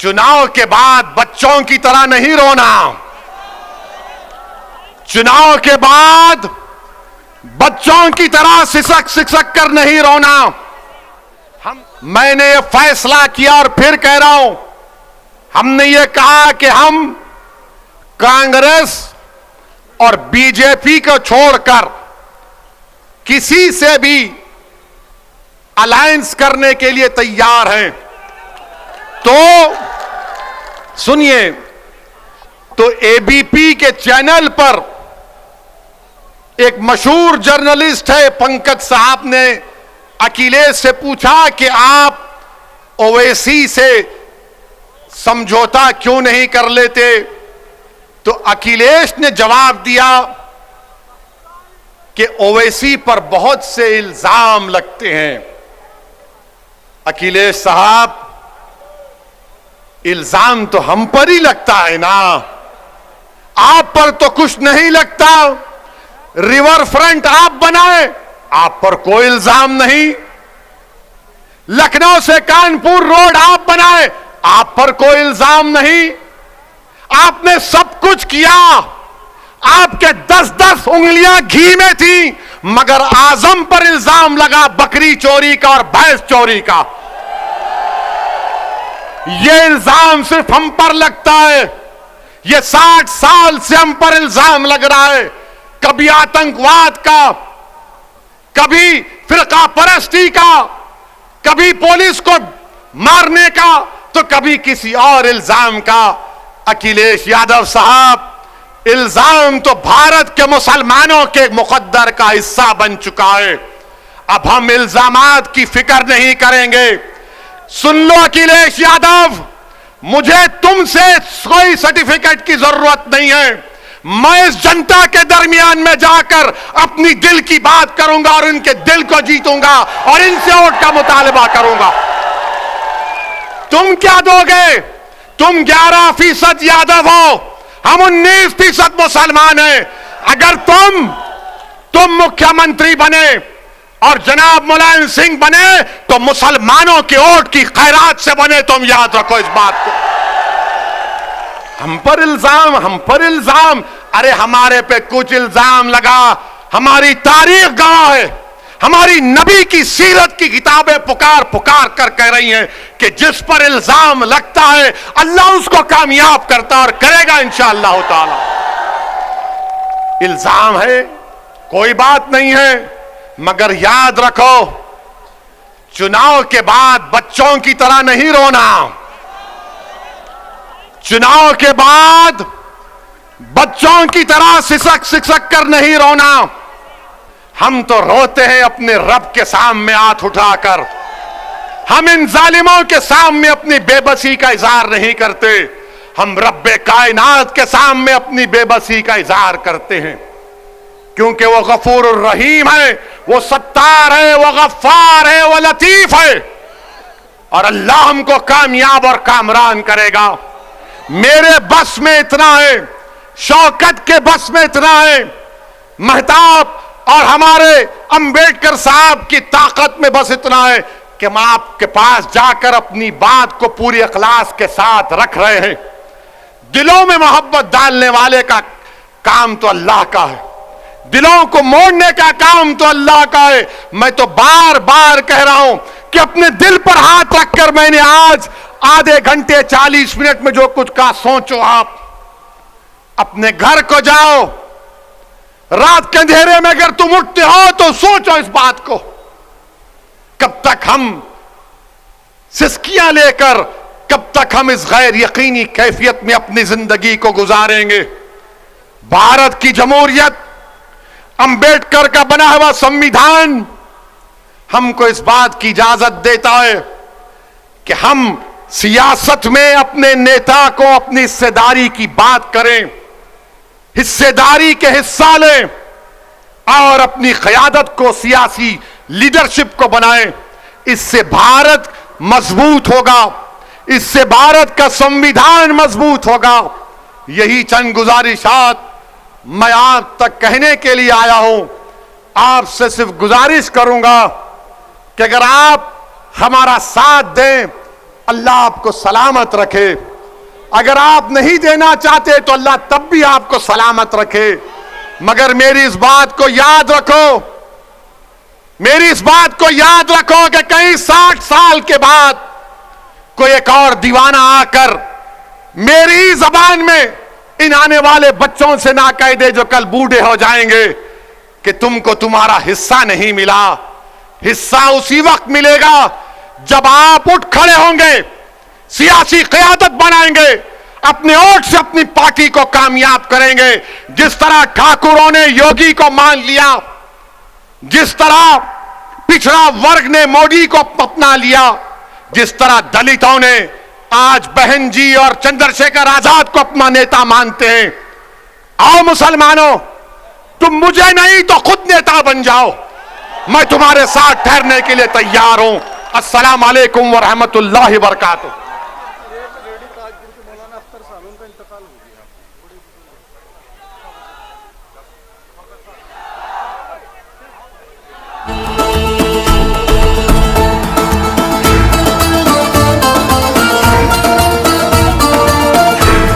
चुनाव के बाद बच्चों की तरह नहीं रोना। चुनाव के बाद बच्चों की तरह सिसक सिसक कर नहीं रोना। मैंने ये फैसला किया और फिर कह रहा हूं, हमने ये कहा कि हम कांग्रेस और बीजेपी को छोड़कर किसी से भी अलायंस करने के लिए तैयार हैं। तो सुनिए, तो एबीपी के चैनल पर एक मशहूर जर्नलिस्ट है पंकज साहब ने अखिलेश से पूछा कि आप ओवैसी से समझौता क्यों नहीं कर लेते, तो अखिलेश ने जवाब दिया कि ओवैसी पर बहुत से इल्जाम लगते हैं। अखिलेश साहब, इल्जाम तो हम पर ही लगता है ना, आप पर तो कुछ नहीं लगता। रिवर फ्रंट आप बनाए, आप पर कोई इल्जाम नहीं। लखनऊ से कानपुर रोड आप बनाए, आप पर कोई इल्जाम नहीं। आपने सब कुछ किया, आपके 10-10 उंगलियां घी में थी, मगर आजम पर इल्जाम लगा बकरी चोरी का और भैंस चोरी का। यह इल्जाम सिर्फ हम पर लगता है, यह 60 साल से हम पर इल्जाम लग रहा है। कभी आतंकवाद का, कभी फिरका परस्ती का, कभी पुलिस को मारने का, तो कभी किसी और इल्जाम का। अखिलेश यादव साहब, इल्जाम तो भारत के मुसलमानों के मुकद्दर का हिस्सा बन चुका है। अब हम इल्जामात की फिक्र नहीं करेंगे। सुन लो अखिलेश यादव, मुझे तुमसे कोई सर्टिफिकेट की जरूरत नहीं है। मैं इस जनता के दरमियान में जाकर अपनी दिल की बात करूंगा और इनके दिल को जीतूंगा और इनसे वोट का मुतालबा करूंगा। तुम क्या दोगे? तुम 11% यादव हो, हम 19% मुसलमान हैं। अगर तुम मुख्यमंत्री बने और जनाब मुलायम सिंह बने तो मुसलमानों के वोट की खैरात से बने। तुम याद रखो इस बात को। हम पर इल्जाम, अरे हमारे पे कुछ इल्जाम लगा, हमारी तारीख गवाह है, हमारी नबी की सीरत की किताबें पुकार पुकार कर कह रही हैं कि जिस पर इल्जाम लगता है अल्लाह उसको कामयाब करता और करेगा इंशाअल्लाह ताला। इल्जाम है, कोई बात नहीं है, मगर याद रखो, चुनाव के बाद बच्चों की तरह नहीं रोना। चुनाव के बाद बच्चों की तरह सिसक सिसक कर नहीं रोना। हम तो रोते हैं अपने रब के सामने हाथ उठाकर। हम इन जालिमों के सामने अपनी बेबसी का इजहार नहीं करते, हम रब्बे कायनात के सामने अपनी बेबसी का इजहार करते हैं, क्योंकि वो गफूर रहीम है, वो सत्तार है, वो गफ्फार है, वो लतीफ है, और अल्लाह हमको कामयाब और कामरान करेगा। मेरे बस में इतना है, शौकत के बस में इतना है, महताब और हमारे अंबेडकर साहब की ताकत में बस इतना है कि हम आपके पास जाकर अपनी बात को पूरी इखलास के साथ रख रहे हैं। दिलों में मोहब्बत डालने वाले का काम तो अल्लाह का है, दिलों को मोड़ने का काम तो अल्लाह का है। मैं तो बार बार कह रहा हूं कि अपने दिल पर हाथ रखकर मैंने आज आधे घंटे 40 मिनट में जो कुछ कहा, सोचो आप। अपने घर को जाओ, रात के अंधेरे में अगर तुम उठते हो तो सोचो इस बात को, कब तक हम सिसकियां लेकर, कब तक हम इस गैर यकीनी कैफियत में अपनी जिंदगी को गुजारेंगे। भारत की जमहूरियत, अंबेडकर का बना हुआ संविधान हमको इस बात की इजाजत देता है कि हम सियासत में अपने नेता को अपनी हिस्सेदारी की बात करें, हिस्सेदारी के हिस्सा लें और अपनी क़यादत को, सियासी लीडरशिप को बनाएं। इससे भारत मजबूत होगा, इससे भारत का संविधान मजबूत होगा। यही चंद गुजारिशात मैं आप तक कहने के लिए आया हूं। आपसे सिर्फ गुजारिश करूंगा कि अगर आप हमारा साथ दें, अल्लाह आपको सलामत रखे। अगर आप नहीं देना चाहते तो अल्लाह तब भी आपको सलामत रखे। मगर मेरी इस बात को याद रखो, मेरी इस बात को याद रखो कि कहीं 60 साल के बाद कोई एक और दीवाना आकर मेरी ही जबान में इन आने वाले बच्चों से ना कह दे जो कल बूढ़े हो जाएंगे कि तुमको तुम्हारा हिस्सा नहीं मिला। हिस्सा उसी वक्त मिलेगा जब आप उठ खड़े होंगे, सियासी क़यादत बनाएंगे, अपने वोट से अपनी पार्टी को कामयाब करेंगे। जिस तरह ठाकुरों ने योगी को मान लिया, जिस तरह पिछड़ा वर्ग ने मोदी को अपना लिया, जिस तरह दलितों ने आज बहन जी और चंद्रशेखर आजाद को अपना नेता मानते हैं। आओ मुसलमानों, तुम मुझे नहीं तो खुद नेता बन जाओ, मैं तुम्हारे साथ ठहरने के लिए तैयार हूं। अस्सलाम वालेकुम व रहमतुल्लाहि व बरकातुहू।